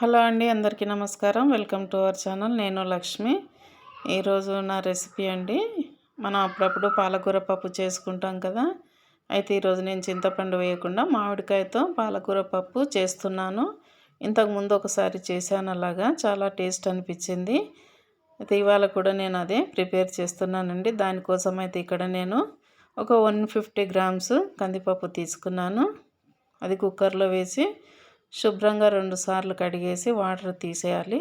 Hello అండి, అందరికీ నమస్కారం. Welcome to our channel. నేను లక్ష్మి. ఈరోజు నా రెసిపీ అండి. మనం అప్పుడప్పుడు పాలకూర పప్పు చేసుకుంటాం కదా. అయితే ఈరోజు నేను చింతపండు వేయకుండా మామిడికాయతో పాలకూర పప్పు చేస్తున్నాను. ఇంతకుముందు ఒకసారి చేశాను, అలాగా చాలా టేస్ట్ అనిపించింది. అయితే ఇవాళ కూడా నేను అదే ప్రిపేర్ చేస్తున్నానండి. దానికోసం అయితే ఇక్కడ నేను ఒక 150 గ్రామ్స్ కందిపప్పు తీసుకున్నాను. అది కుక్కర్లో వేసి శుభ్రంగా 2 సార్లు కడిగేసి వాటర్ తీసేయాలి.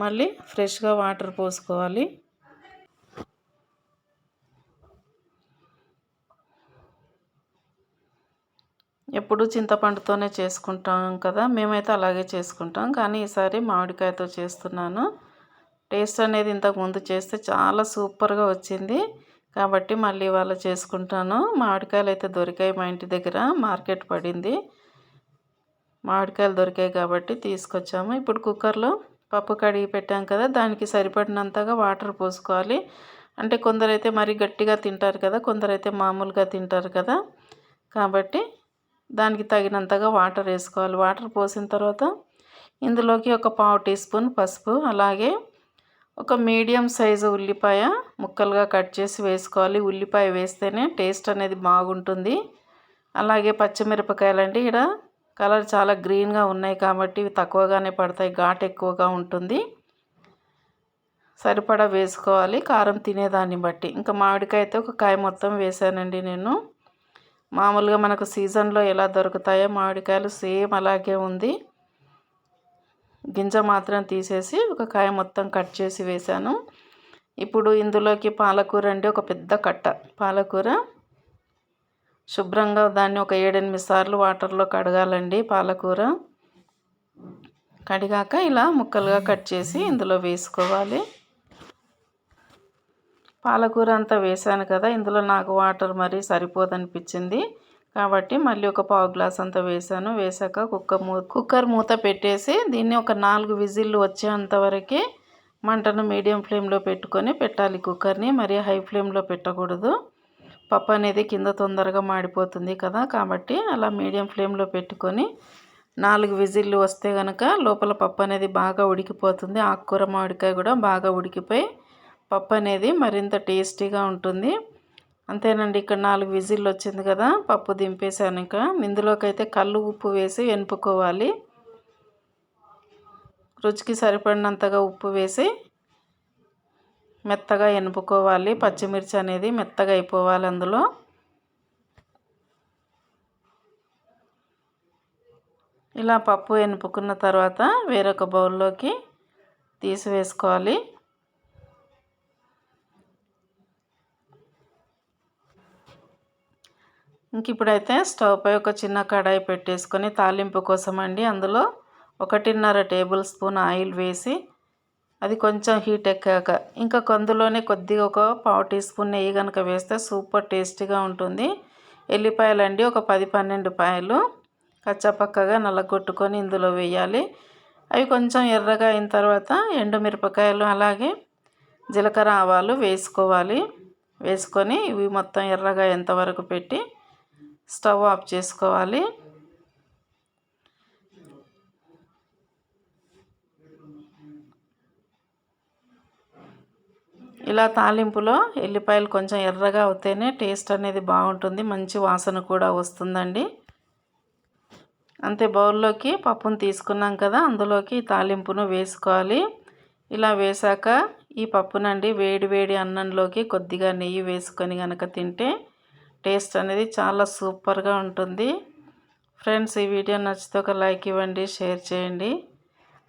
మళ్ళీ ఫ్రెష్గా వాటర్ పోసుకోవాలి. ఎప్పుడు చింతపండుతోనే చేసుకుంటాం కదా, మేమైతే అలాగే చేసుకుంటాం. కానీ ఈసారి మామిడికాయతో చేస్తున్నాను. టేస్ట్ అనేది ఇంతకుముందు చేస్తే చాలా సూపర్గా వచ్చింది. కాబట్టి మళ్ళీ ఇవాళ చేసుకుంటాను. మామిడికాయలు అయితే దొరికాయి మా ఇంటి దగ్గర, మార్కెట్ పడింది. మామిడికాయలు దొరికాయి కాబట్టి తీసుకొచ్చాము. ఇప్పుడు కుక్కర్లో పప్పు కడిగి పెట్టాం కదా, దానికి సరిపడినంతగా వాటర్ పోసుకోవాలి. అంటే కొందరైతే మరీ గట్టిగా తింటారు కదా, కొందరైతే మామూలుగా తింటారు కదా. కాబట్టి దానికి తగినంతగా వాటర్ వేసుకోవాలి. వాటర్ పోసిన తర్వాత ఇందులోకి ఒక 1/2 టీ స్పూన్ పసుపు, అలాగే ఒక మీడియం సైజు ఉల్లిపాయ ముక్కలుగా కట్ చేసి వేసుకోవాలి. ఉల్లిపాయ వేస్తేనే టేస్ట్ అనేది బాగుంటుంది. అలాగే పచ్చిమిరపకాయలండి, ఇక్కడ కలర్ చాలా గ్రీన్గా ఉన్నాయి కాబట్టి ఇవి తక్కువగానే పడతాయి, ఘాటు ఎక్కువగా ఉంటుంది. సరిపడా వేసుకోవాలి కారం తినేదాన్ని బట్టి. ఇంకా మామిడికాయ అయితే ఒక కాయ మొత్తం వేసానండి నేను. మామూలుగా మనకు సీజన్లో ఎలా దొరుకుతాయో మామిడికాయలు సేమ్ అలాగే ఉంది. గింజ మాత్రం తీసేసి ఒక కాయ మొత్తం కట్ చేసి వేసాను. ఇప్పుడు ఇందులోకి పాలకూర అండి, ఒక పెద్ద కట్ట పాలకూర. శుభ్రంగా దాన్ని ఒక 7-8 సార్లు వాటర్లో కడగాలండి. పాలకూర కడిగాక ఇలా ముక్కలుగా కట్ చేసి ఇందులో వేసుకోవాలి. పాలకూర అంతా వేసాను కదా, ఇందులో నాకు వాటర్ మరీ సరిపోదనిపించింది కాబట్టి మళ్ళీ ఒక 1/2 గ్లాస్ అంతా వేసాను. వేసాక కుక్కర్ మూత పెట్టేసి దీన్ని ఒక 4 విజిల్లు వచ్చేంత వరకే మంటను మీడియం ఫ్లేమ్లో పెట్టుకొని పెట్టాలి. కుక్కర్ని మరీ హై ఫ్లేమ్లో పెట్టకూడదు. పప్పు అనేది కింద తొందరగా మాడిపోతుంది కదా, కాబట్టి అలా మీడియం ఫ్లేమ్లో పెట్టుకొని 4 విజిల్లు వస్తే కనుక లోపల పప్పు అనేది బాగా ఉడికిపోతుంది. ఆకుకూర మామిడికాయ కూడా బాగా ఉడికిపోయి పప్పు అనేది మరింత టేస్టీగా ఉంటుంది. అంతేనండి, ఇక్కడ 4 విజిల్లు వచ్చింది కదా, పప్పు దింపేసాను. ఇంకా ఇందులోకి అయితే కల్లు ఉప్పు వేసి ఎనుపుకోవాలి. రుచికి సరిపడినంతగా ఉప్పు వేసి మెత్తగా ఎనుపుకోవాలి. పచ్చిమిర్చి అనేది మెత్తగా అయిపోవాలి అందులో. ఇలా పప్పు ఎనుపుకున్న తర్వాత వేరొక బౌల్లోకి తీసివేసుకోవాలి. ఇంక ఇప్పుడైతే స్టవ్ పై ఒక చిన్న కడాయి పెట్టేసుకొని తాలింపు కోసం అండి అందులో 1.5 టేబుల్ స్పూన్ ఆయిల్ వేసి అది కొంచెం హీట్ ఎక్కాక ఇంకా అందులోనే కొద్దిగా ఒక 1/2 టీ స్పూన్ నెయ్యి కనుక వేస్తే సూపర్ టేస్టీగా ఉంటుంది. ఎల్లిపాయలు అండి, ఒక 10-12 పాయలు కచ్చపక్కగా నల్లగొట్టుకొని ఇందులో వేయాలి. అవి కొంచెం ఎర్రగా అయిన తర్వాత ఎండుమిరపకాయలు అలాగే జీలకర్ర ఆవాలు వేసుకోవాలి. వేసుకొని ఇవి మొత్తం ఎర్రగా ఎంతవరకు పెట్టి స్టవ్ ఆఫ్ చేసుకోవాలి. ఇలా తాలింపులో ఎల్లిపాయలు కొంచెం ఎర్రగా అవుతేనే టేస్ట్ అనేది బాగుంటుంది, మంచి వాసన కూడా వస్తుందండి. అంతే, బౌల్లోకి పప్పును తీసుకున్నాం కదా, అందులోకి తాలింపును వేసుకోవాలి. ఇలా వేసాక ఈ పప్పునండి వేడి వేడి అన్నంలోకి కొద్దిగా నెయ్యి వేసుకొని కనుక తింటే టేస్ట్ అనేది చాలా సూపర్గా ఉంటుంది. ఫ్రెండ్స్, ఈ వీడియో నచ్చితే ఒక లైక్ ఇవ్వండి, షేర్ చేయండి,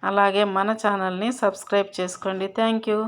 అలాగే మన ఛానల్ని సబ్స్క్రైబ్ చేసుకోండి. Thank you.